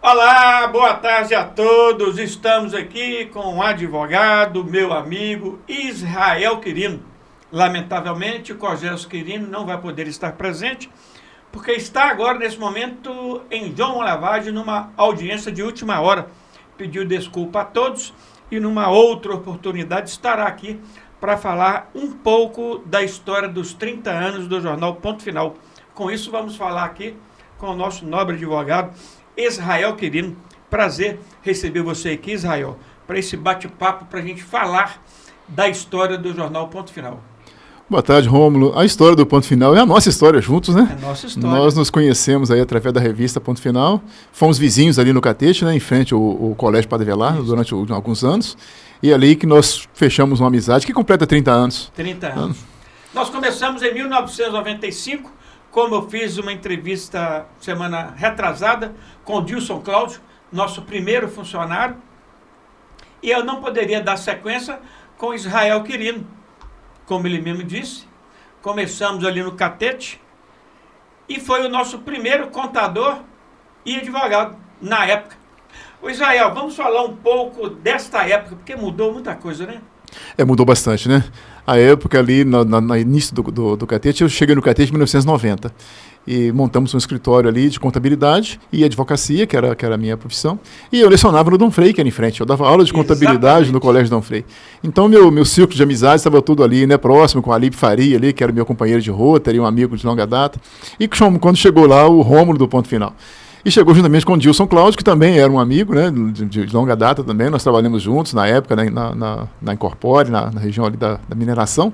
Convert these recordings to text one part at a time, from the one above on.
Olá, boa tarde a todos. Estamos aqui com um advogado, meu amigo Israel Quirino. Lamentavelmente, o Cogécio Quirino não vai poder estar presente, porque está agora, nesse momento, em João Lavage, numa audiência de última hora. Pediu desculpa a todos e, numa outra oportunidade, estará aqui para falar um pouco da história dos 30 anos do jornal Ponto Final. Com isso, vamos falar aqui com o nosso nobre advogado, Israel Quirino. Prazer receber você aqui, Israel, para esse bate-papo, para a gente falar da história do jornal Ponto Final. Boa tarde, Rômulo. A história do Ponto Final é a nossa história juntos, né? É a nossa história. Nós nos conhecemos aí através da revista Ponto Final. Fomos vizinhos ali no Catete, né? Em frente ao Colégio Padre Velar, durante alguns anos. E é ali que nós fechamos uma amizade que completa 30 anos. 30 anos. Nós começamos em 1995, como eu fiz uma entrevista semana retrasada com o Dilson Cláudio, nosso primeiro funcionário. E eu não poderia dar sequência com Israel Quirino. Como ele mesmo disse, começamos ali no Catete e foi o nosso primeiro contador e advogado na época. O Israel, vamos falar um pouco desta época, porque mudou muita coisa, né? Mudou bastante, né? A época ali, no início do Catete, eu cheguei no Catete em 1990 e montamos um escritório ali de contabilidade e advocacia, que era a minha profissão, e eu lecionava no Dom Frei, que era em frente. Eu dava aula de contabilidade no Colégio Dom Frei. Então, meu círculo de amizade estava tudo ali, né, próximo, com a Alipe Faria ali, que era meu companheiro de rota, um amigo de longa data, e quando chegou lá, o Rômulo do Ponto Final. E chegou juntamente com o Dilson Cláudio, que também era um amigo, né, de longa data também. Nós trabalhamos juntos na época, né, na Incorpore, na região ali da mineração.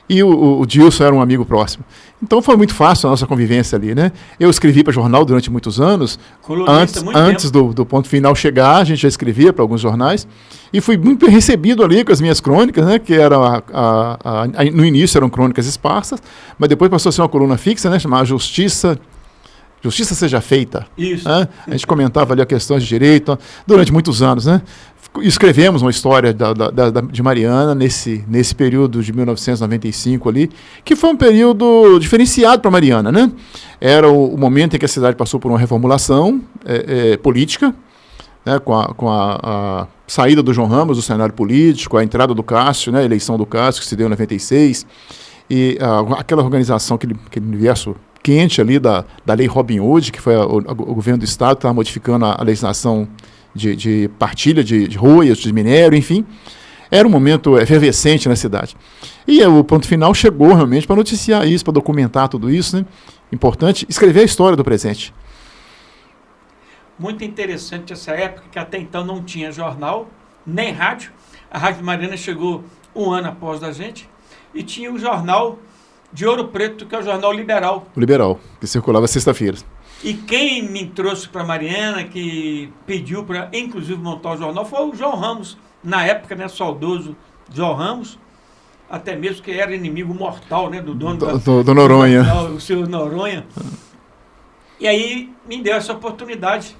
E o Dilson era um amigo próximo. Então foi muito fácil a nossa convivência ali, né? Eu escrevi para jornal durante muitos anos. Antes do Ponto Final chegar, a gente já escrevia para alguns jornais. E fui muito bem recebido ali com as minhas crônicas, né? Que eram no início eram crônicas esparsas, mas depois passou a ser uma coluna fixa, né? Chamada Justiça Seja Feita. Isso. Né? A gente comentava ali a questões de direito durante muitos anos, né? Escrevemos uma história de Mariana nesse período de 1995 ali, que foi um período diferenciado para Mariana, né? Era o momento em que a cidade passou por uma reformulação política, né? Com a saída do João Ramos do cenário político, a entrada do Cássio, né? A eleição do Cássio, que se deu em 96, e aquela organização, aquele universo quente ali da Lei Robin Hood, que foi o governo do Estado que estava modificando a legislação de partilha de royalties, de minério, enfim. Era um momento efervescente na cidade. E o Ponto Final chegou realmente para noticiar isso, para documentar tudo isso, né? Importante escrever a história do presente. Muito interessante essa época, que até então não tinha jornal, nem rádio. A Rádio Mariana chegou um ano após da gente, e tinha o jornal de Ouro Preto, que é o jornal Liberal. O Liberal, que circulava sexta-feira. E quem me trouxe para Mariana, que pediu para, inclusive, montar o jornal, foi o João Ramos, na época, né, saudoso João Ramos, até mesmo que era inimigo mortal, né, do dono do Noronha. O senhor Noronha. E aí me deu essa oportunidade,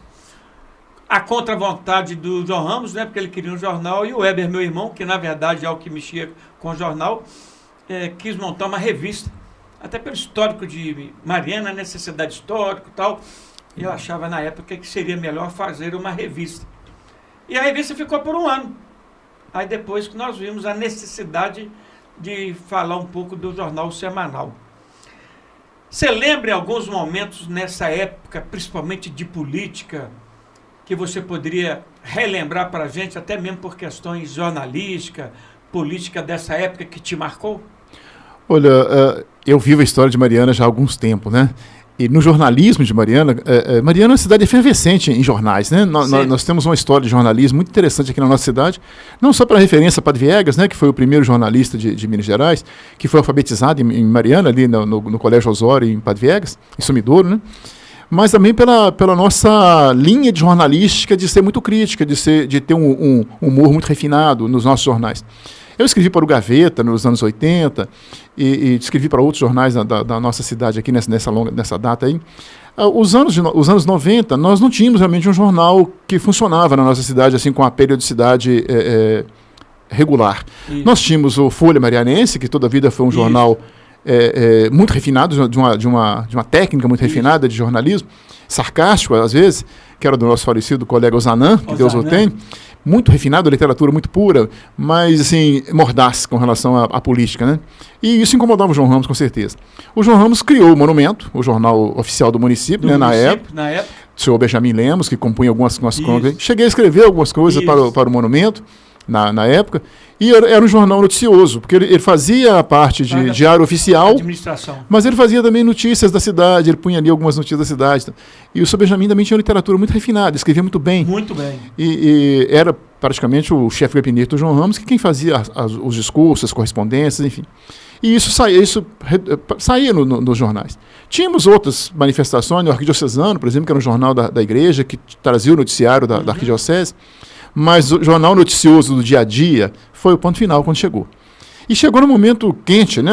a contra-vontade do João Ramos, né, porque ele queria um jornal, e o Weber, meu irmão, que na verdade é o que mexia com o jornal, quis montar uma revista, até pelo histórico de Mariana, necessidade histórica e tal. Eu achava na época que seria melhor fazer uma revista. E a revista ficou por um ano. Aí depois que nós vimos a necessidade de falar um pouco do jornal semanal. Você lembra em alguns momentos nessa época, principalmente de política, que você poderia relembrar para a gente, até mesmo por questões jornalísticas, política dessa época que te marcou? Olha, eu vivo a história de Mariana já há alguns tempos, né? E no jornalismo de Mariana, Mariana é uma cidade efervescente em jornais, né? Nós temos uma história de jornalismo muito interessante aqui na nossa cidade, não só para referência a Padre Viegas, né? Que foi o primeiro jornalista de Minas Gerais, que foi alfabetizado em Mariana, ali no Colégio Osório, em Padre Viegas, em Sumidouro, né? Mas também pela nossa linha de jornalística de ser muito crítica, de ter um humor muito refinado nos nossos jornais. Eu escrevi para o Gaveta nos anos 80 e escrevi para outros jornais da nossa cidade aqui nessa data aí. Os anos 90, nós não tínhamos realmente um jornal que funcionava na nossa cidade assim com a periodicidade regular. Isso. Nós tínhamos o Folha Marianense, que toda a vida foi um jornal muito refinado, de uma técnica muito refinada de jornalismo, sarcástico às vezes, que era do nosso falecido colega Ozanam, que Deus o tenha, muito refinado, literatura muito pura, mas assim, mordaz com relação à política, né? E isso incomodava o João Ramos, com certeza. O João Ramos criou o Monumento, o jornal oficial do município, né, na época. O senhor Benjamin Lemos, que compunha algumas crônicas. Cheguei a escrever algumas coisas para o Monumento, na época, e era um jornal noticioso, porque ele fazia a parte de diário oficial, mas ele fazia também notícias da cidade, ele punha ali algumas notícias da cidade. E o senhor Benjamin também tinha uma literatura muito refinada, escrevia muito bem. Muito bem. E era praticamente o chefe gabinete do João Ramos, que quem fazia os discursos, as correspondências, enfim. E isso saía nos jornais. Tínhamos outras manifestações, o Arquidiocesano, por exemplo, que era um jornal da igreja, que trazia o noticiário da Arquidiocese, mas o jornal noticioso do dia a dia foi o ponto final quando chegou. E chegou no momento quente, né,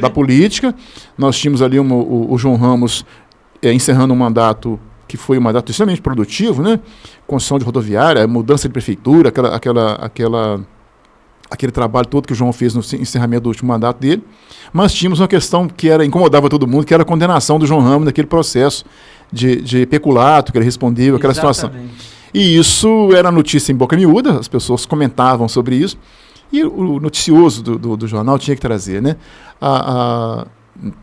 da política. Nós tínhamos ali o João Ramos encerrando um mandato que foi um mandato extremamente produtivo, né? Construção de rodoviária, mudança de prefeitura, aquele trabalho todo que o João fez no encerramento do último mandato dele. Mas tínhamos uma questão que incomodava todo mundo, que era a condenação do João Ramos naquele processo de peculato que ele respondeu, aquela situação. E isso era notícia em boca miúda, as pessoas comentavam sobre isso, e o noticioso do jornal tinha que trazer, né?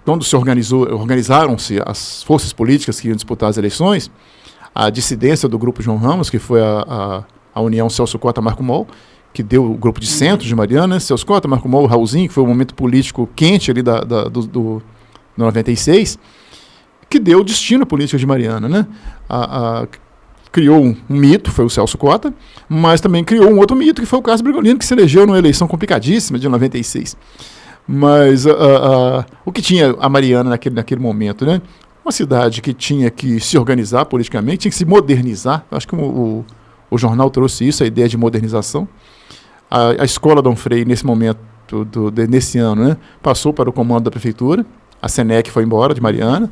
Quando se organizaram-se as forças políticas que iam disputar as eleições, a dissidência do grupo João Ramos, que foi a União Celso Cota-Marco Mol, que deu o grupo de centro de Mariana, Celso Cota, Marco Mol, Raulzinho, que foi o momento político quente ali do 96, que deu o destino à política de Mariana, né? Criou um mito, foi o Celso Cota, mas também criou um outro mito, que foi o Carlos Brigolino, que se elegeu numa eleição complicadíssima de 96. Mas o que tinha a Mariana naquele momento, né? Uma cidade que tinha que se organizar politicamente, tinha que se modernizar. Acho que o jornal trouxe isso, a ideia de modernização. A escola Dom Freire, nesse momento, nesse ano, né, passou para o comando da prefeitura. A Senec foi embora de Mariana,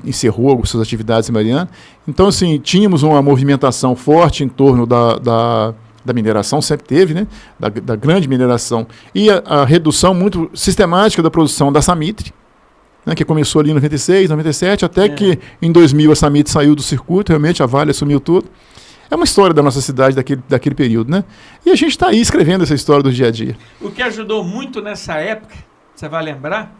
encerrou suas atividades em Mariana. Então, assim, tínhamos uma movimentação forte em torno da mineração, sempre teve, né, da grande mineração. E a redução muito sistemática da produção da Samitre, né, que começou ali em 96, 97, até que em 2000 a Samitre saiu do circuito, realmente a Vale assumiu tudo. É uma história da nossa cidade daquele período, né? E a gente está aí escrevendo essa história do dia a dia. O que ajudou muito nessa época, você vai lembrar,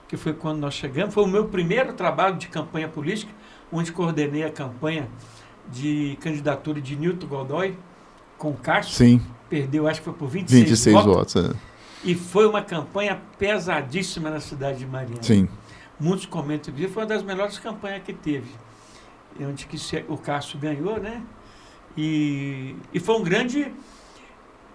que foi quando nós chegamos, foi o meu primeiro trabalho de campanha política, onde coordenei a campanha de candidatura de Nilton Godoy com o Castro. Sim. Perdeu, acho que foi por 26 votos. E foi uma campanha pesadíssima na cidade de Mariana. Sim. Muitos comentam que foi uma das melhores campanhas que teve. Onde o Castro ganhou, né? E foi uma grande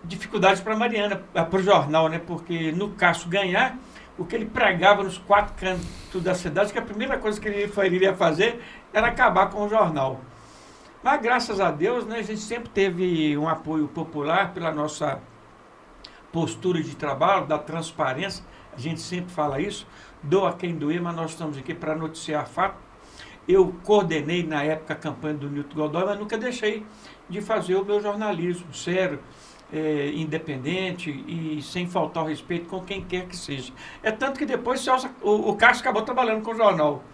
dificuldade para Mariana, para o jornal, né? Porque no Castro ganhar, o que ele pregava nos 4 cantos da cidade, que a primeira coisa que ele iria fazer era acabar com o jornal. Mas graças a Deus, né, a gente sempre teve um apoio popular pela nossa postura de trabalho, da transparência, a gente sempre fala isso, doa quem doer, mas nós estamos aqui para noticiar fato. Eu coordenei na época a campanha do Nilton Godoy, mas nunca deixei de fazer o meu jornalismo sério, independente e sem faltar o respeito com quem quer que seja. É tanto que depois o Castro acabou trabalhando com o jornal.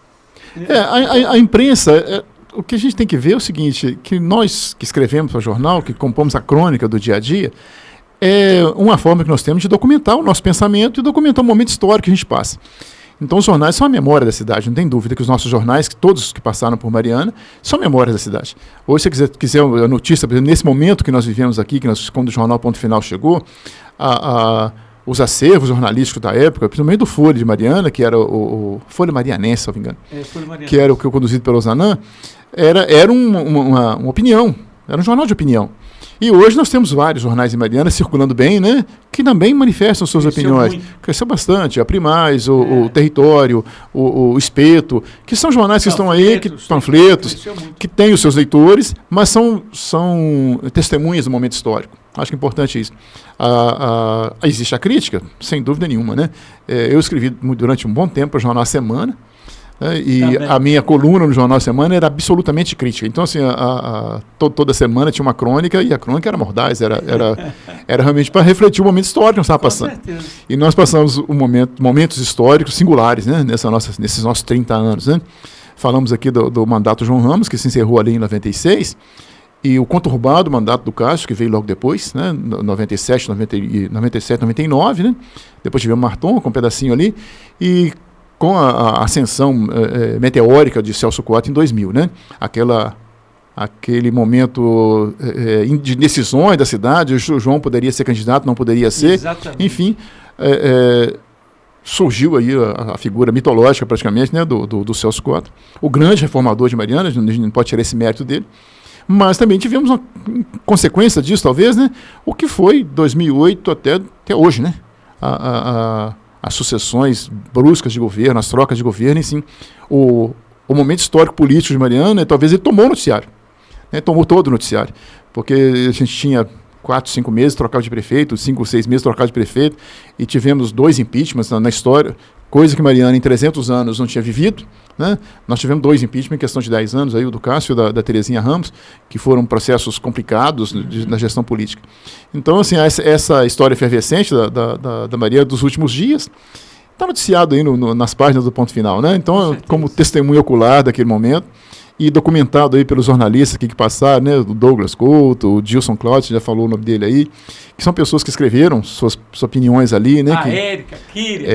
A imprensa, o que a gente tem que ver é o seguinte, que nós que escrevemos para o jornal, que compomos a crônica do dia a dia, é uma forma que nós temos de documentar o nosso pensamento e documentar o momento histórico que a gente passa. Então os jornais são a memória da cidade, não tem dúvida que os nossos jornais, todos que passaram por Mariana, são memórias da cidade. Hoje, se você quiser a notícia, por exemplo, nesse momento que nós vivemos aqui, quando o jornal Ponto Final chegou, os acervos jornalísticos da época, principalmente do Folha de Mariana, que era o Folha Marianense, se não me engano, que era o que conduzido pelo Ozanam, era uma opinião, era um jornal de opinião. E hoje nós temos vários jornais em Mariana circulando bem, né? Que também manifestam suas opiniões. Cresceu bastante. A Primaz, o Território, o Espeto, que são jornais que estão aí, panfletos, que têm os seus leitores, mas são testemunhas do momento histórico. Acho que é importante isso. Existe a crítica, sem dúvida nenhuma, né? Eu escrevi durante um bom tempo para o jornal A Semana, E Também. a minha coluna no Jornal Semana era absolutamente crítica. Então, assim, toda semana tinha uma crônica, e a crônica era mordaz, era realmente para refletir o momento histórico que nós estávamos passando. Com certeza. E nós passamos momentos históricos singulares, né, nesses nossos 30 anos. Né? Falamos aqui do mandato João Ramos, que se encerrou ali em 96, e o conturbado mandato do Castro, que veio logo depois, né, 97, 99, né? Depois tivemos Marton, com um pedacinho ali, e com a ascensão meteórica de Celso Quadros em 2000, né? Aquele momento de decisões da cidade, o João poderia ser candidato, não poderia ser. Exatamente. Enfim, surgiu aí a figura mitológica, praticamente, né, do Celso Quadros, o grande reformador de Mariana, a gente não pode tirar esse mérito dele, mas também tivemos uma consequência disso, talvez, né, o que foi 2008 até hoje, né? As sucessões bruscas de governo, as trocas de governo, e sim, o momento histórico político de Mariana, talvez ele tomou o noticiário, né, tomou todo o noticiário, porque a gente tinha 4, 5 meses trocava de prefeito, 5, 6 meses trocava de prefeito, e tivemos 2 impeachments na história, coisa que Mariana em 300 anos não tinha vivido, né? Nós tivemos 2 impeachments em questão de 10 anos, aí, o do Cássio e da Terezinha Ramos, que foram processos complicados na gestão política. Então, assim, essa história efervescente da Mariana dos últimos dias está noticiado aí nas páginas do Ponto Final, né? Então, como testemunho ocular daquele momento, e documentado aí pelos jornalistas aqui que passaram, né, o Douglas Couto, o Dilson Cláudio, já falou o nome dele aí, que são pessoas que escreveram suas opiniões ali, né? Érica, Kiri,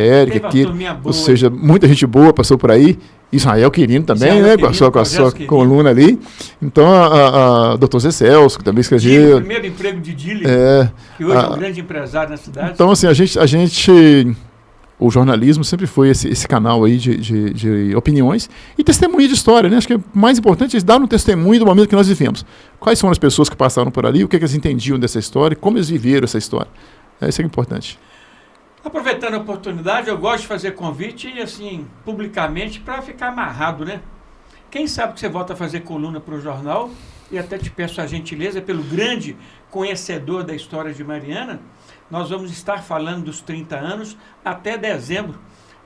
ou seja, muita gente boa passou por aí, Israel Quirino também, Israel né, Quirino, com a sua coluna ali, então a Dr. Zé Celso, que também escreveu. O primeiro emprego de Dili, que hoje é um grande empresário na cidade. Então, assim, o jornalismo sempre foi esse canal aí de opiniões e testemunho de história, né? Acho que é mais importante é dar um testemunho do momento que nós vivemos. Quais são as pessoas que passaram por ali, o que eles entendiam dessa história, como eles viveram essa história. Isso é importante. Aproveitando a oportunidade, eu gosto de fazer convite, assim, publicamente, para ficar amarrado, né? Quem sabe que você volta a fazer coluna para o jornal, e até te peço a gentileza, pelo grande conhecedor da história de Mariana, nós vamos estar falando dos 30 anos até dezembro.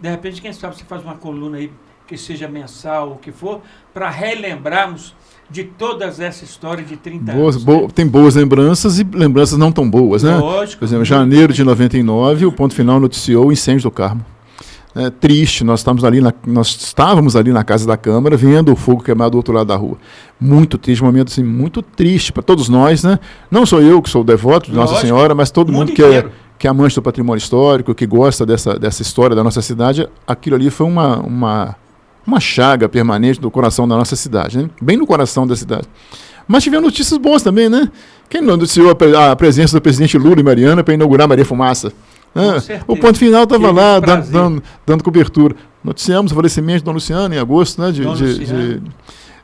De repente, quem sabe você faz uma coluna aí, que seja mensal, o que for, para relembrarmos de todas essa história de 30 anos. Tem boas lembranças e lembranças não tão boas, né? Lógico. Por exemplo, em janeiro de 99, o Ponto Final noticiou o incêndio do Carmo. Triste, nós estávamos ali na casa da Câmara, vendo o fogo queimar do outro lado da rua. Muito triste, um momento assim, muito triste para todos nós, né? Não sou eu que sou devoto de Nossa Senhora, mas todo mundo que é amante do patrimônio histórico, que gosta dessa história da nossa cidade. Aquilo ali foi uma chaga permanente do coração da nossa cidade, né? Bem no coração da cidade. Mas tivemos notícias boas também, né? Quem não noticiou a presença do presidente Lula em Mariana para inaugurar Maria Fumaça? O Ponto Final estava lá dando cobertura. Noticiamos o falecimento de Dom Luciano em agosto, né, de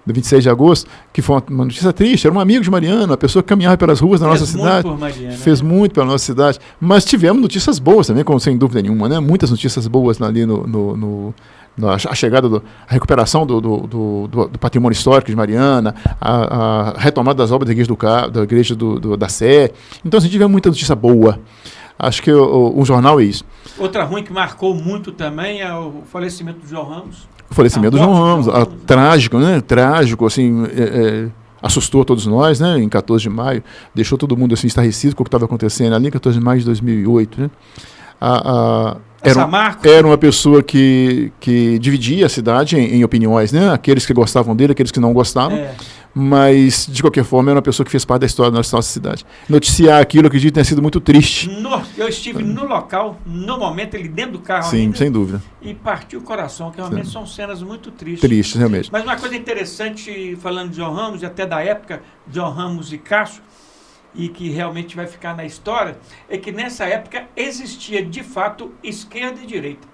26 de agosto, que foi uma notícia triste. Era um amigo de Mariana, uma pessoa que caminhava pelas ruas da nossa cidade. Fez muito pela nossa cidade. Mas tivemos notícias boas também, sem dúvida nenhuma, né? Muitas notícias boas ali a chegada, a recuperação do patrimônio histórico de Mariana, a retomada das obras da igreja da Sé. Então, assim, tivemos muita notícia boa. Acho que o jornal é isso. Outra ruim que marcou muito também é o falecimento do João Ramos. O falecimento do João Ramos, trágico, né? Trágico, assim, assustou todos nós, né? Em 14 de maio, deixou todo mundo assim estarrecido com o que estava acontecendo ali em 14 de maio de 2008, né? Era uma pessoa que dividia a cidade em opiniões, né? Aqueles que gostavam dele, aqueles que não gostavam. Mas, de qualquer forma, era uma pessoa que fez parte da história da nossa cidade. Noticiar aquilo, eu acredito, tenha sido muito triste. Eu estive no local, no momento, ele dentro do carro. Sim, sem dúvida. E partiu o coração, que realmente são cenas muito tristes. Tristes, realmente. Mas uma coisa interessante, falando de João Ramos, e até da época, João Ramos e Cássio, e que realmente vai ficar na história, é que nessa época existia, de fato, esquerda e direita.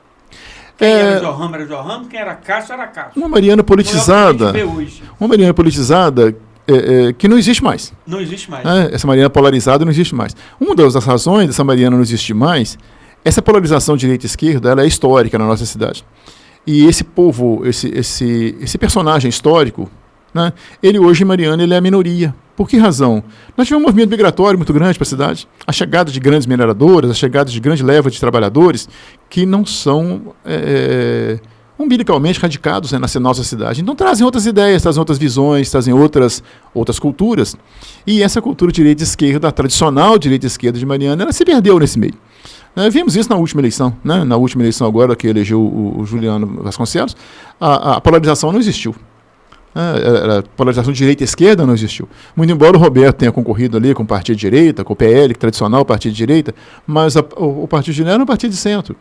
Quem era João Ramos era João Ramos, quem era Cássio era Cássio. Uma Mariana politizada. Uma Mariana politizada que não existe mais. Não existe mais. Essa Mariana polarizada não existe mais. Uma das razões dessa Mariana não existir mais, essa polarização direita e esquerda, ela é histórica na nossa cidade. E esse povo, esse personagem histórico, né, ele hoje em Mariana ele é a minoria. Por que razão? Nós tivemos um movimento migratório muito grande para a cidade, a chegada de grandes mineradoras, a chegada de grande leva de trabalhadores que não são umbilicalmente radicados, né, na nossa cidade. Então trazem outras ideias, trazem outras visões, trazem outras culturas. E essa cultura direita e esquerda, a tradicional direita e esquerda de Mariana, ela se perdeu nesse meio. Vimos isso na última eleição, né? Na última eleição agora, que elegeu o Juliano Vasconcelos, a polarização não existiu. A polarização de direita e esquerda não existiu. Muito embora o Roberto tenha concorrido ali com o partido de direita, com o PL, tradicional partido de direita, mas o partido de direita era um partido de centro.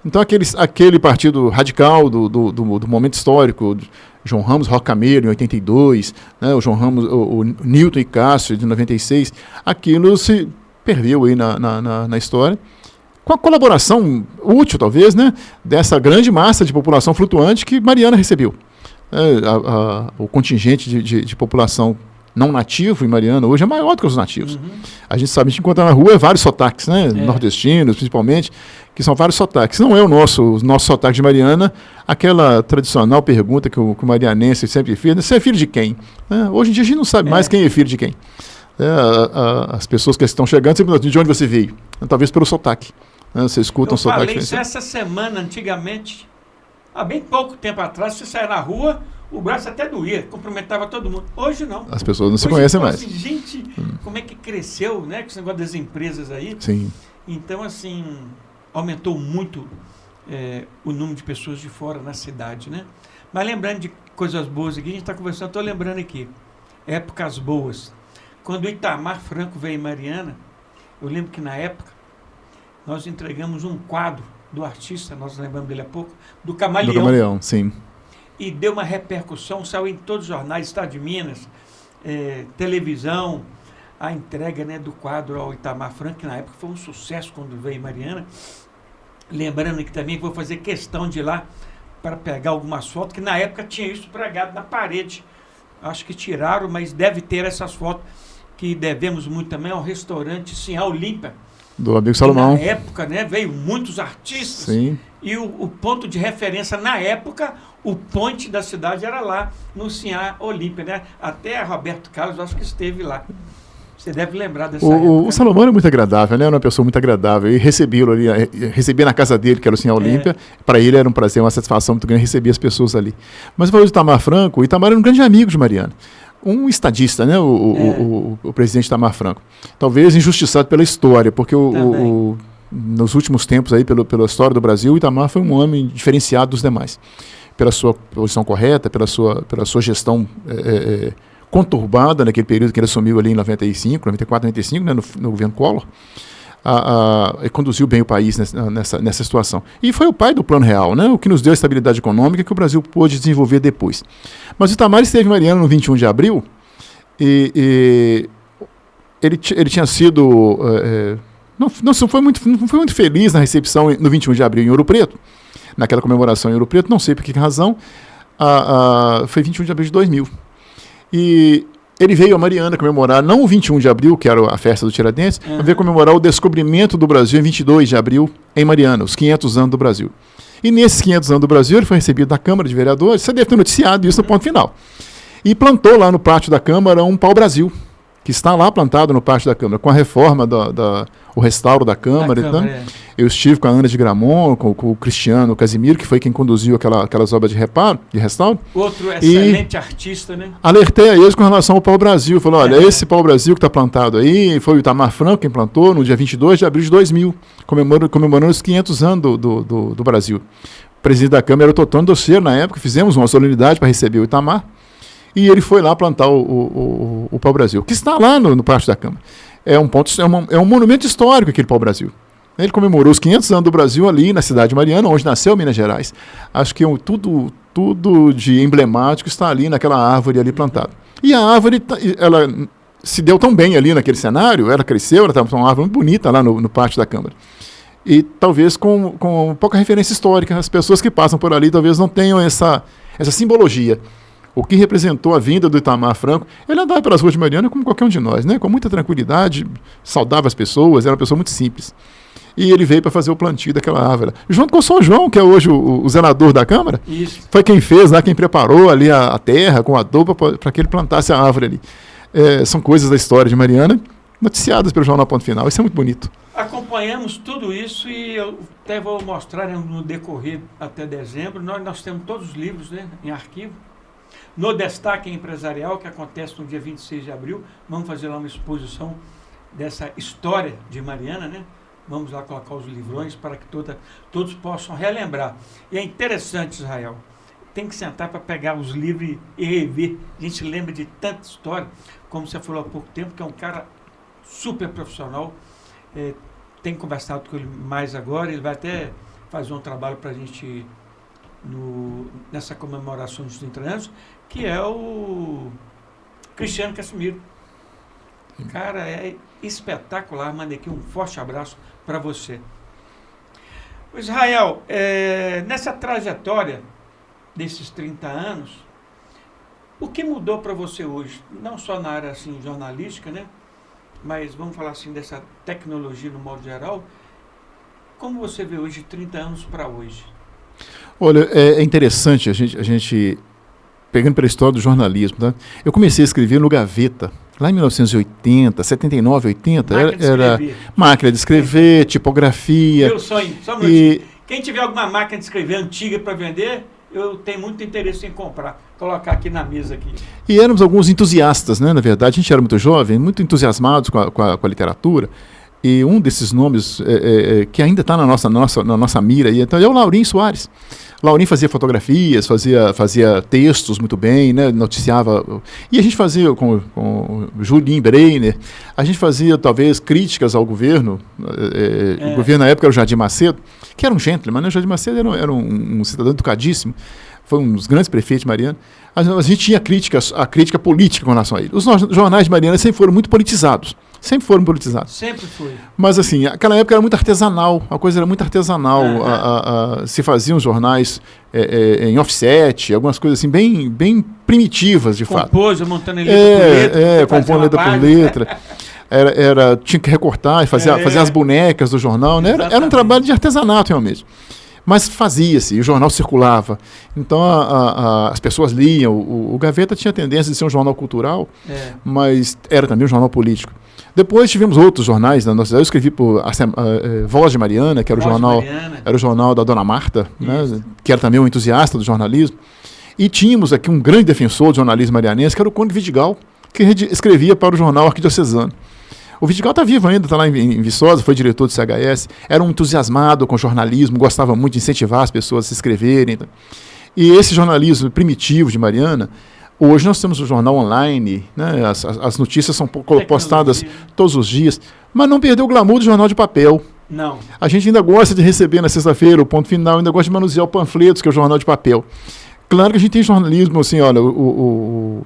Então aquele partido radical do momento histórico, João Ramos, Roque Camelo, em 82, né, o João Ramos, o Newton e Cássio, de 96, aquilo se perdeu aí na história, com a colaboração útil, talvez, né, dessa grande massa de população flutuante que Mariana recebeu. O contingente de população não nativo em Mariana hoje é maior do que os nativos. A gente sabe, a gente encontra na rua vários sotaques, né? Nordestinos, principalmente, que são vários sotaques. Não é o nosso sotaque de Mariana, aquela tradicional pergunta que o marianense sempre fez, né? Você é filho de quem? Hoje em dia a gente não sabe mais quem é filho de quem. As pessoas que estão chegando sempre perguntam de onde você veio. Talvez pelo sotaque. Você escuta um sotaque. Eu falei isso essa semana, antigamente. Há bem pouco tempo atrás, você saia na rua, o braço até doía, cumprimentava todo mundo. Hoje não. As pessoas não se conhecem mais. Assim, gente, como é que cresceu, né, com esse negócio das empresas aí? Sim. Então, assim, aumentou muito o número de pessoas de fora na cidade, né? Mas lembrando de coisas boas aqui, a gente está conversando, estou lembrando aqui, épocas boas. Quando o Itamar Franco veio em Mariana, eu lembro que na época, nós entregamos um quadro do artista, nós lembramos dele há pouco, do Camaleão. Do Camaleão, sim. E deu uma repercussão, saiu em todos os jornais, Estado de Minas, televisão, a entrega, né, do quadro ao Itamar Franco, que na época foi um sucesso quando veio em Mariana. Lembrando que também vou fazer questão de ir lá para pegar algumas fotos, que na época tinha isso pregado na parede. Acho que tiraram, mas deve ter essas fotos, que devemos muito também ao restaurante Sim, a Olímpia. Do amigo Salomão. Na época, né, veio muitos artistas. Sim. E o ponto de referência na época, o ponte da cidade era lá no Sinhá Olímpia, né? Até Roberto Carlos, acho que esteve lá. Você deve lembrar dessa época. O Salomão é muito agradável, né? Era uma pessoa muito agradável. E recebia ali, recebia na casa dele, que era o Sinhá Olímpia. Para ele era um prazer, uma satisfação muito grande receber as pessoas ali. Mas falou do Itamar Franco, o Itamar era um grande amigo de Mariana. Um estadista, né? O presidente Itamar Franco. Talvez injustiçado pela história, porque nos últimos tempos, aí, pela história do Brasil, o Itamar foi um homem diferenciado dos demais. Pela sua posição correta, pela sua gestão conturbada naquele período que ele assumiu ali em 94, 95, né, no governo Collor. Conduziu bem o país nessa situação. E foi o pai do Plano Real, né, o que nos deu a estabilidade econômica que o Brasil pôde desenvolver depois. Mas o Itamar esteve em Mariana no 21 de abril e ele tinha sido... não foi muito feliz na recepção no 21 de abril em Ouro Preto, naquela comemoração em Ouro Preto, não sei por que razão, foi 21 de abril de 2000. E ele veio a Mariana comemorar, não o 21 de abril, que era a festa do Tiradentes, mas veio comemorar o descobrimento do Brasil em 22 de abril, em Mariana, os 500 anos do Brasil. E nesses 500 anos do Brasil, ele foi recebido da Câmara de Vereadores, você deve ter noticiado isso no ponto final. E plantou lá no pátio da Câmara um pau-brasil, que está lá plantado no pátio da Câmara, com a reforma, o restauro da Câmara. Eu estive com a Ana de Gramont, com o Cristiano Casimiro, que foi quem conduziu aquelas obras de restauro. Outro excelente artista, né? Alertei a eles com relação ao pau-brasil. Falei, olha, esse pau-brasil que está plantado aí, foi o Itamar Franco quem plantou no dia 22 de abril de 2000, comemorando os 500 anos do Brasil. O presidente da Câmara era o Totônio Doceiro, na época, fizemos uma solenidade para receber o Itamar. E ele foi lá plantar o pau-brasil, que está lá no pátio da Câmara. É um monumento histórico aquele pau-brasil. Ele comemorou os 500 anos do Brasil ali na cidade de Mariana, onde nasceu Minas Gerais. Acho que tudo de emblemático está ali naquela árvore ali plantada. E a árvore, ela se deu tão bem ali naquele cenário, ela cresceu, ela estava uma árvore muito bonita lá no pátio da Câmara. E talvez com pouca referência histórica, as pessoas que passam por ali talvez não tenham essa simbologia. O que representou a vinda do Itamar Franco, ele andava pelas ruas de Mariana como qualquer um de nós, né? Com muita tranquilidade, saudava as pessoas, era uma pessoa muito simples. E ele veio para fazer o plantio daquela árvore. Junto com o São João, que é hoje o zelador da Câmara, Isso. Foi quem fez lá, quem preparou ali a terra com adubo para que ele plantasse a árvore ali. São coisas da história de Mariana, noticiadas pelo Jornal Ponto Final. Isso é muito bonito. Acompanhamos tudo isso e eu até vou mostrar no decorrer até dezembro. Nós temos todos os livros, né, em arquivo. No Destaque Empresarial, que acontece no dia 26 de abril, vamos fazer lá uma exposição dessa história de Mariana, né? Vamos lá colocar os livrões para que todos possam relembrar. E é interessante, Israel, tem que sentar para pegar os livros e rever. A gente lembra de tanta história, como você falou há pouco tempo, que é um cara super profissional. Tem conversado com ele mais agora, ele vai até fazer um trabalho para a gente nessa comemoração dos 30 anos, que é o Cristiano Casimiro. Cara, é espetacular. Manda aqui um forte abraço para você. Israel, nessa trajetória desses 30 anos, o que mudou para você hoje? Não só na área assim, jornalística, né? Mas vamos falar assim dessa tecnologia no modo geral. Como você vê hoje, 30 anos para hoje? Olha, é interessante a gente pegando pela história do jornalismo, tá? Eu comecei a escrever no Gaveta, lá em 1980, 79, 80, era máquina de escrever, tipografia. Meu sonho, só um minutinho. Quem tiver alguma máquina de escrever antiga para vender, eu tenho muito interesse em comprar, colocar aqui na mesa aqui. E éramos alguns entusiastas, né? Na verdade, a gente era muito jovem, muito entusiasmados com a literatura. E um desses nomes que ainda está na nossa mira aí, então, é o Laurinho Soares. Laurinho fazia fotografias, fazia textos muito bem, né, noticiava. E a gente fazia com o Julinho Breiner, a gente fazia talvez críticas ao governo. O governo na época era o Jardim Macedo, que era um gentleman, né? O Jardim Macedo era um cidadão educadíssimo, foi um dos grandes prefeitos de Mariana. A gente tinha a crítica política com relação a ele. Os jornais de Mariana sempre foram muito politizados. Sempre foram politizados. Sempre foi. Mas assim, aquela época era muito artesanal, a coisa era muito artesanal. Se faziam jornais em offset, algumas coisas assim, bem primitivas, de fato. Montando letra por letra. Compondo letra por letra. Tinha que recortar e fazer as bonecas do jornal, né? Era um trabalho de artesanato, realmente. Mas fazia-se, o jornal circulava. Então as pessoas liam. O Gaveta tinha a tendência de ser um jornal cultural, mas era também um jornal político. Depois tivemos outros jornais na nossa cidade. Eu escrevi por Voz de Mariana, que era o jornal da Dona Marta, né, que era também um entusiasta do jornalismo. E tínhamos aqui um grande defensor do jornalismo marianense, que era o Conde Vidigal, que escrevia para o jornal Arquidiocesano. O Vidigal está vivo ainda, está lá em Viçosa, foi diretor do CHS, era um entusiasmado com jornalismo, gostava muito de incentivar as pessoas a se inscreverem. E esse jornalismo primitivo de Mariana, hoje nós temos o jornal online, né? As notícias são postadas todos os dias, mas não perdeu o glamour do jornal de papel. Não. A gente ainda gosta de receber na sexta-feira o Ponto Final, ainda gosta de manusear o panfletos, que é o jornal de papel. Claro que a gente tem jornalismo, assim, olha, o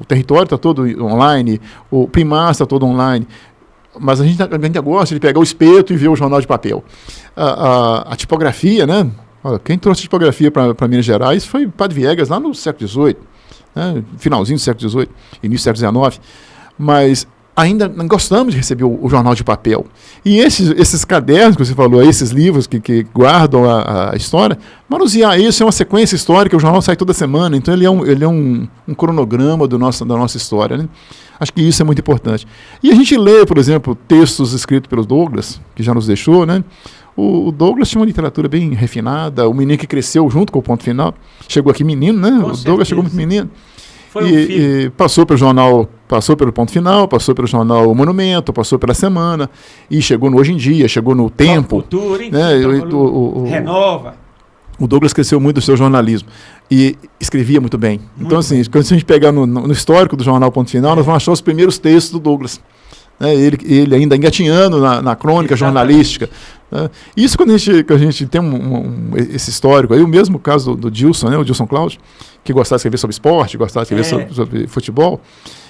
território está todo online, o Primaz está todo online, mas a gente ainda gosta de pegar o espeto e ver o jornal de papel. A tipografia, né? Olha, quem trouxe a tipografia para Minas Gerais foi o Padre Viegas, lá no século XVIII. Né, finalzinho do século XVIII, início do século XIX, mas ainda gostamos de receber o jornal de papel. E esses cadernos que você falou, esses livros que guardam a história, manusear isso é uma sequência histórica, o jornal sai toda semana, então ele é um cronograma da nossa história. Né? Acho que isso é muito importante. E a gente lê, por exemplo, textos escritos pelo Douglas, que já nos deixou, né? O Douglas tinha uma literatura bem refinada, o menino que cresceu junto com o Ponto Final, chegou aqui menino, né? O Douglas chegou muito menino. E passou pelo jornal, passou pelo Ponto Final, passou pelo jornal Monumento, passou pela Semana, e chegou no Hoje em Dia, chegou no Tempo. Cultura, hein? Né? Renova. O Douglas cresceu muito do seu jornalismo e escrevia muito bem. Então, assim, quando a gente pegar no histórico do jornal Ponto Final, nós vamos achar os primeiros textos do Douglas. Ele ainda engatinhando na crônica jornalística. Né? Isso quando a gente tem esse histórico. Aí o mesmo caso do Dilson, né? O Dilson Cláudio, que gostava de escrever sobre esporte, gostava de escrever sobre futebol,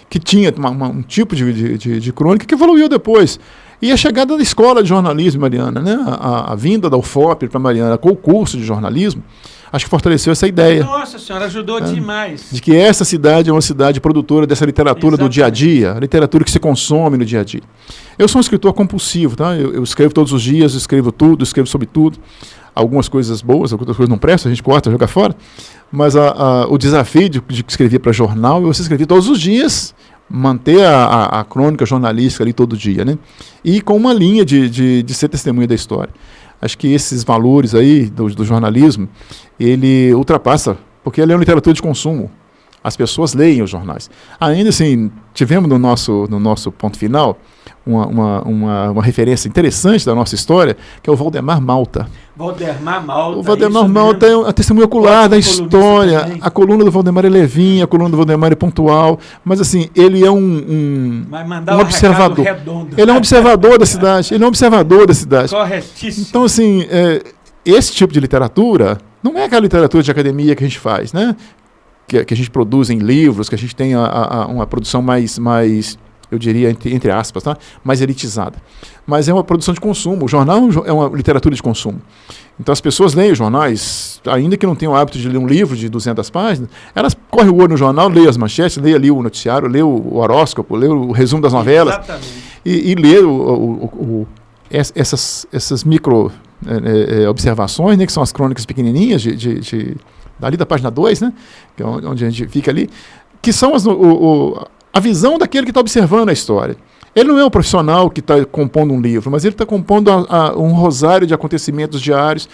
que tinha um tipo de crônica que evoluiu depois. E a chegada da escola de jornalismo Mariana, né? A vinda da UFOP para Mariana com o curso de jornalismo, acho que fortaleceu essa ideia. Nossa senhora, ajudou demais. De que essa cidade é uma cidade produtora dessa literatura do dia a dia, a literatura que se consome no dia a dia. Eu sou um escritor compulsivo, tá? Eu escrevo todos os dias, escrevo tudo, escrevo sobre tudo. Algumas coisas boas, outras coisas não prestam, a gente corta, joga fora. Mas o desafio de escrever para jornal é você escrever todos os dias manter a crônica jornalística ali todo dia, né? E com uma linha de ser testemunha da história. Acho que esses valores aí do jornalismo, ele ultrapassa, porque ele é uma literatura de consumo. As pessoas leem os jornais. Ainda assim, tivemos no nosso ponto final uma referência interessante da nossa história, que é o Valdemar Malta. Valdemar Malta. O Valdemar Malta é a testemunha ocular da história. A coluna do Valdemar é levinha, a coluna do Valdemar é pontual, mas assim, ele é um observador. Ele é um observador da cidade. Ele é um observador da cidade. Corretíssimo. Então, assim, esse tipo de literatura não é aquela literatura de academia que a gente faz, né? Que a gente produz em livros, que a gente tem uma produção mais eu diria, entre aspas, tá? Mais elitizada. Mas é uma produção de consumo. O jornal é uma literatura de consumo. Então as pessoas leem os jornais, ainda que não tenham o hábito de ler um livro de 200 páginas, elas correm o olho no jornal, leem as manchetes, leem ali o noticiário, leem o horóscopo, leem o resumo das novelas. Exatamente. E ler essas micro observações, né, que são as crônicas pequenininhas dali da página 2, né, que é onde a gente fica ali, que são a visão daquele que está observando a história. Ele não é um profissional que está compondo um livro, mas ele está compondo um rosário de acontecimentos diários,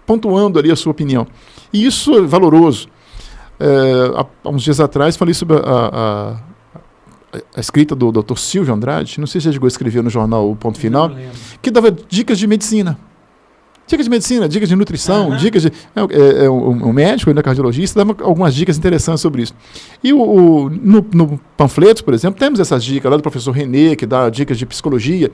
pontuando ali a sua opinião. E isso é valoroso. Há uns dias atrás falei sobre a escrita do Dr. Silvio Andrade, não sei se já chegou a escrever no jornal O Ponto Final, que dava dicas de medicina. Dicas de medicina, dicas de nutrição, dicas de... um médico, um cardiologista, dava algumas dicas interessantes sobre isso. E no panfleto, por exemplo, temos essas dicas lá do professor René, que dá dicas de psicologia.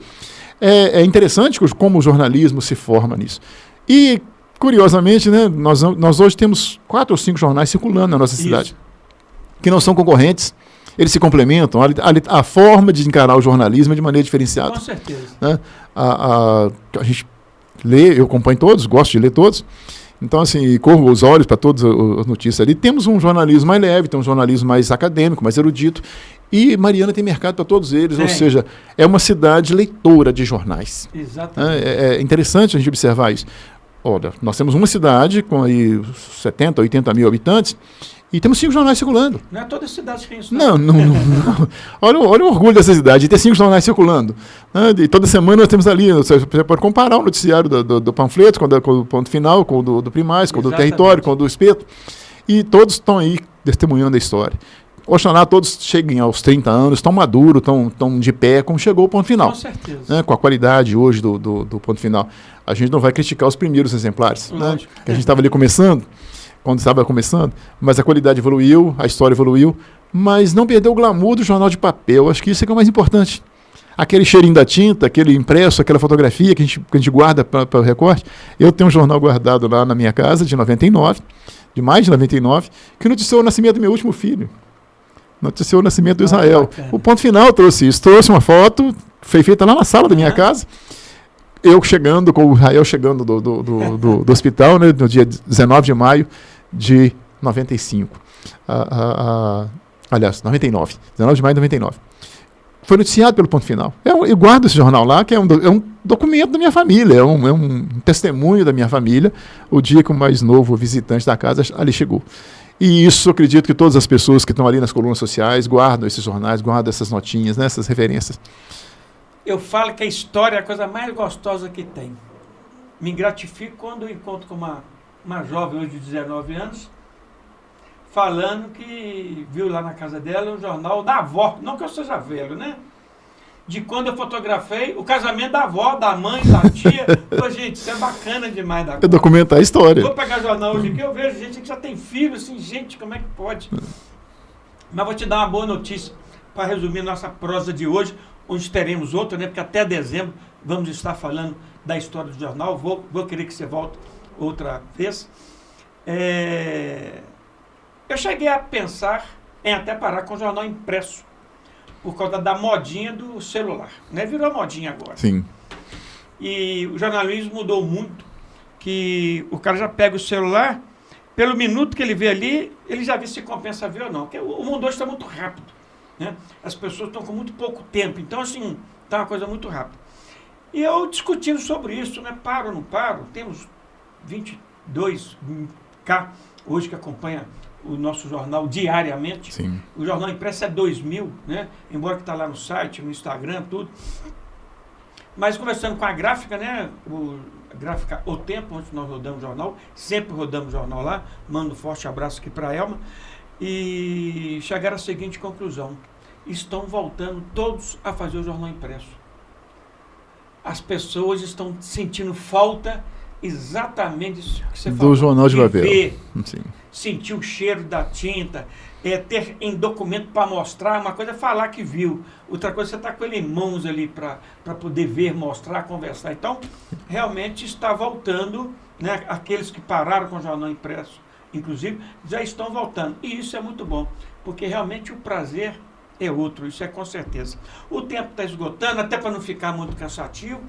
É interessante como o jornalismo se forma nisso. E, curiosamente, né, nós hoje temos 4 ou 5 jornais circulando na nossa cidade, que não são concorrentes. Eles se complementam. A forma de encarar o jornalismo é de maneira diferenciada. Com certeza. Né? A gente lê, eu acompanho todos, gosto de ler todos. Então, assim, corro os olhos para todas as notícias ali. Temos um jornalismo mais leve, tem um jornalismo mais acadêmico, mais erudito. E Mariana tem mercado para todos eles. Ou seja, é uma cidade leitora de jornais. Exatamente. É interessante a gente observar isso. Olha, nós temos uma cidade com aí 70, 80 mil habitantes e temos 5 jornais circulando. Não é toda cidade que tem isso. Não. Olha o orgulho dessa cidade de ter 5 jornais circulando. Né? E toda semana nós temos ali, você pode comparar o noticiário do panfleto com o Ponto Final, com o do Primaz, com o do Território, com o do Espeto. E todos estão aí testemunhando a história. Oxalá todos cheguem aos 30 anos, estão maduros, estão de pé, como chegou o Ponto Final. Com certeza. Né? Com a qualidade hoje do Ponto Final. A gente não vai criticar os primeiros exemplares, né? Que a gente estava ali começando, quando estava começando, mas a qualidade evoluiu, a história evoluiu, mas não perdeu o glamour do jornal de papel. Acho que isso é que é o mais importante. Aquele cheirinho da tinta, aquele impresso, aquela fotografia que a gente guarda para o recorte. Eu tenho um jornal guardado lá na minha casa, de 99, de mais de 99, que noticiou o nascimento do meu último filho. Noticiou o nascimento do Israel. Bacana. O Ponto Final trouxe isso. Trouxe uma foto, foi feita lá na sala da minha casa. Eu chegando, com o Israel chegando do hospital, né, no dia 19 de maio de 95. Aliás, 99. 19 de maio de 99. Foi noticiado pelo Ponto Final. Eu guardo esse jornal lá, que é um documento da minha família, é um testemunho da minha família, o dia que o mais novo visitante da casa ali chegou. E isso eu acredito que todas as pessoas que estão ali nas colunas sociais guardam esses jornais, guardam essas notinhas, né, essas referências. Eu falo que a história é a coisa mais gostosa que tem. Me gratifico quando eu encontro com uma jovem hoje de 19 anos, falando que viu lá na casa dela um jornal da avó, não que eu seja velho, né? De quando eu fotografei o casamento da avó, da mãe, da tia. Pô, gente, isso é bacana demais da coisa. Documentar a história. Vou pegar jornal hoje aqui, eu vejo gente que já tem filho, assim, gente, como é que pode? Mas vou te dar uma boa notícia para resumir nossa prosa de hoje, onde teremos outra, né? Porque até dezembro vamos estar falando da história do jornal. Vou querer que você volte outra vez. Eu cheguei a pensar em até parar com o jornal impresso, por causa da modinha do celular, né? Virou modinha agora. Sim. E o jornalismo mudou muito, que o cara já pega o celular, pelo minuto que ele vê ali, ele já vê se compensa ver ou não. Porque o mundo hoje está muito rápido, né? As pessoas estão com muito pouco tempo, então assim, está uma coisa muito rápida. E eu discutindo sobre isso, né? Paro ou não paro? Temos 22 K, hoje que acompanha o nosso jornal diariamente. Sim. O jornal impresso é 2000, né? Embora que está lá no site, no Instagram, tudo. Mas conversando com a gráfica, né? A gráfica O Tempo, onde nós rodamos o jornal, sempre rodamos o jornal lá. Mando um forte abraço aqui para a Elma. E chegaram à seguinte conclusão: estão voltando todos a fazer o jornal impresso. As pessoas estão sentindo falta exatamente isso que você falou. Do Jornal de Babel. Ver, Sim. sentir o cheiro da tinta, ter em documento para mostrar. Uma coisa é falar que viu, outra coisa é você estar com ele em mãos ali para poder ver, mostrar, conversar. Então, realmente está voltando, né? Aqueles que pararam com o jornal impresso, inclusive, já estão voltando. E isso é muito bom, porque realmente o prazer é outro, isso é com certeza. O tempo está esgotando, até para não ficar muito cansativo.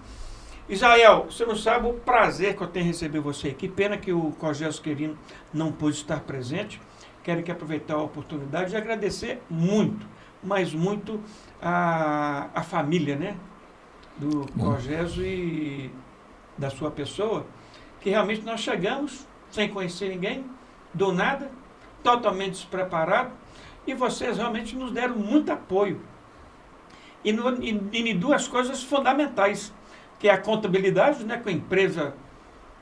Israel, você não sabe o prazer que eu tenho em receber você. Que pena que o Cogés Querino não pôde estar presente. Quero aqui aproveitar a oportunidade de agradecer muito, mas muito a família, né? Do Cogés e da sua pessoa, que realmente nós chegamos sem conhecer ninguém, do nada, totalmente despreparado, e vocês realmente nos deram muito apoio. E em duas coisas fundamentais, que é a contabilidade, né, que a empresa,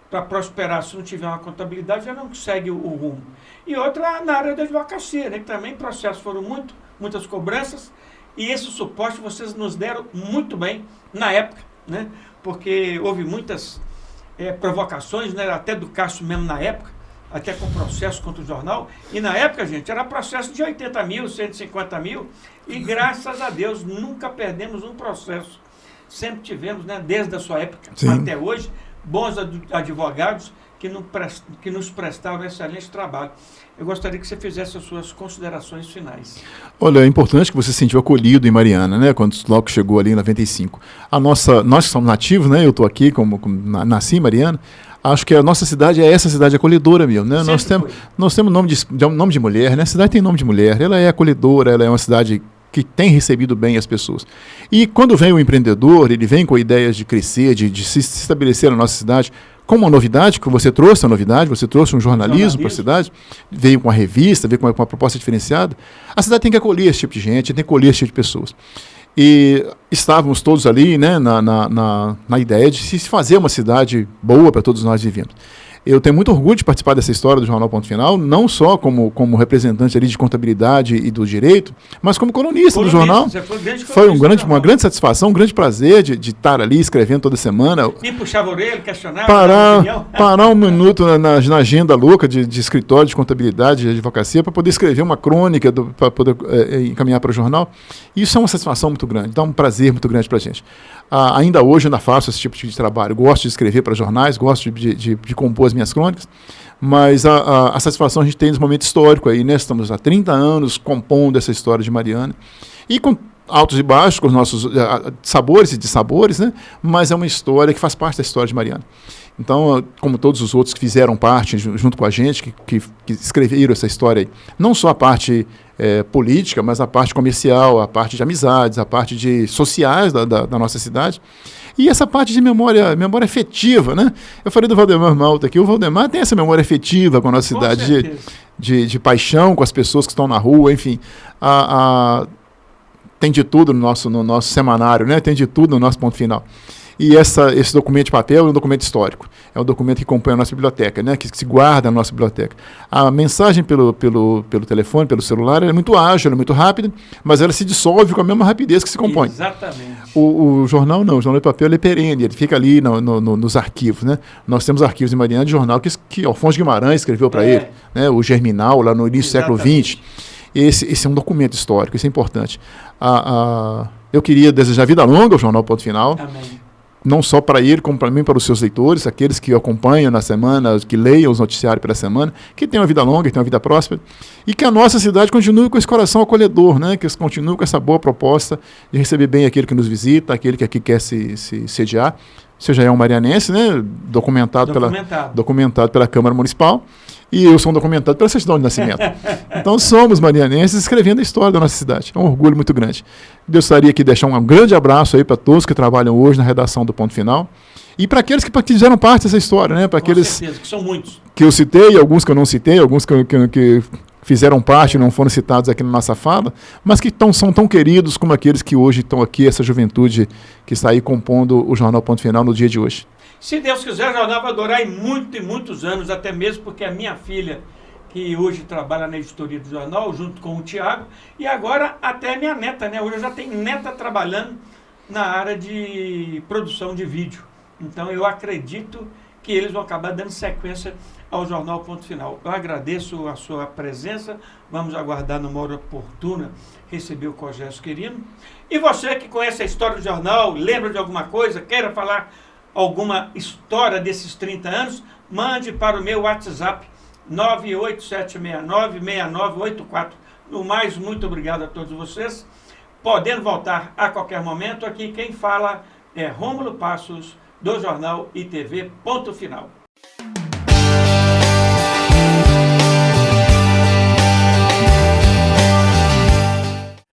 para prosperar, se não tiver uma contabilidade, já não segue o rumo. E outra na área da advocacia, né, que também processos foram muitas cobranças, e esse suporte vocês nos deram muito bem na época, né, porque houve muitas provocações, né, até do Cássio mesmo na época, até com processo contra o jornal, e na época, gente, era processo de 80 mil, 150 mil, e graças a Deus nunca perdemos um processo. Sempre tivemos, né, desde a sua época até hoje, bons advogados que nos prestaram um excelente trabalho. Eu gostaria que você fizesse as suas considerações finais. Olha, é importante que você se sentiu acolhido em Mariana, né, quando logo chegou ali em 95. Nós que somos nativos, né, eu estou aqui, nasci em Mariana, acho que a nossa cidade é essa cidade acolhedora mesmo, né? Nós temos nome de mulher, né? A cidade tem nome de mulher, ela é acolhedora, ela é uma cidade que tem recebido bem as pessoas. E quando vem o empreendedor, ele vem com ideias de crescer, de se estabelecer na nossa cidade, com uma novidade, que você trouxe a novidade, você trouxe um jornalismo para a cidade, veio com uma revista, veio com uma proposta diferenciada, a cidade tem que acolher esse tipo de gente, tem que acolher esse tipo de pessoas. E estávamos todos ali, né, na ideia de se fazer uma cidade boa para todos nós vivendo. Eu tenho muito orgulho de participar dessa história do Jornal Ponto Final, não só como representante ali de contabilidade e do direito, mas como colunista do jornal. Foi uma grande satisfação, um grande prazer de estar ali escrevendo toda semana. Me puxava a orelha, questionava. Parar um minuto na agenda louca de escritório de contabilidade, de advocacia, para poder escrever uma crônica, para poder encaminhar para o jornal. Isso é uma satisfação muito grande, dá um prazer muito grande para a gente. Ainda hoje eu ainda faço esse tipo de trabalho, gosto de escrever para jornais, gosto de compor as minhas crônicas, mas a satisfação a gente tem nesse momento histórico aí, né? Estamos há 30 anos compondo essa história de Mariana, e com altos e baixos, com os nossos sabores e dissabores, né? Mas é uma história que faz parte da história de Mariana. Então, como todos os outros que fizeram parte junto com a gente, que escreveram essa história aí, não só a parte política, mas a parte comercial, a parte de amizades, a parte de sociais da nossa cidade, e essa parte de memória afetiva, né? Eu falei do Valdemar Malta aqui, o Valdemar tem essa memória afetiva com a nossa cidade, de paixão com as pessoas que estão na rua, enfim, tem de tudo no nosso semanário, né? Tem de tudo no nosso Ponto Final. E esse documento de papel é um documento histórico. É um documento que compõe a nossa biblioteca, né? Que se guarda na nossa biblioteca. A mensagem pelo telefone, pelo celular, é muito ágil, é muito rápida, mas ela se dissolve com a mesma rapidez que se compõe. Exatamente. O jornal não, o jornal de papel ele é perene, ele fica ali nos arquivos, né? Nós temos arquivos em Mariana de jornal que Alfonso Guimarães escreveu para ele, né? O Germinal, lá no início do século XX. Esse é um documento histórico, isso é importante. Eu queria desejar vida longa ao Jornal Ponto Final. Amém. Não só para ele, como para mim, para os seus leitores, aqueles que acompanham na semana, que leiam os noticiários pela semana, que tenham uma vida longa, que tenham uma vida próspera, e que a nossa cidade continue com esse coração acolhedor, né? Que continue com essa boa proposta de receber bem aquele que nos visita, aquele que aqui quer se sediar, Você já é um marianense, né? Documentado pela Câmara Municipal. E eu sou um documentado pela certidão de nascimento. Então somos marianenses escrevendo a história da nossa cidade. É um orgulho muito grande. Gostaria aqui de deixar um grande abraço aí para todos que trabalham hoje na redação do Ponto Final. E para aqueles que fizeram parte dessa história, né? Para aqueles certeza, que são muitos. Que eu citei, alguns que eu não citei, alguns que fizeram parte e não foram citados aqui na nossa fala, mas que são tão queridos como aqueles que hoje estão aqui, essa juventude que está aí compondo o Jornal Ponto Final no dia de hoje. Se Deus quiser, o jornal vai durar em muitos anos, até mesmo porque a minha filha, que hoje trabalha na editoria do jornal, junto com o Tiago, e agora até a minha neta, né? Hoje eu já tenho neta trabalhando na área de produção de vídeo. Então eu acredito que eles vão acabar dando sequência ao Jornal Ponto Final. Eu agradeço a sua presença, vamos aguardar numa hora oportuna receber o Cogésio Quirino. E você que conhece a história do jornal, lembra de alguma coisa, queira falar alguma história desses 30 anos, mande para o meu WhatsApp 987696984. No mais, muito obrigado a todos vocês. Podendo voltar a qualquer momento, aqui quem fala é Rômulo Passos, do Jornal e TV Ponto Final.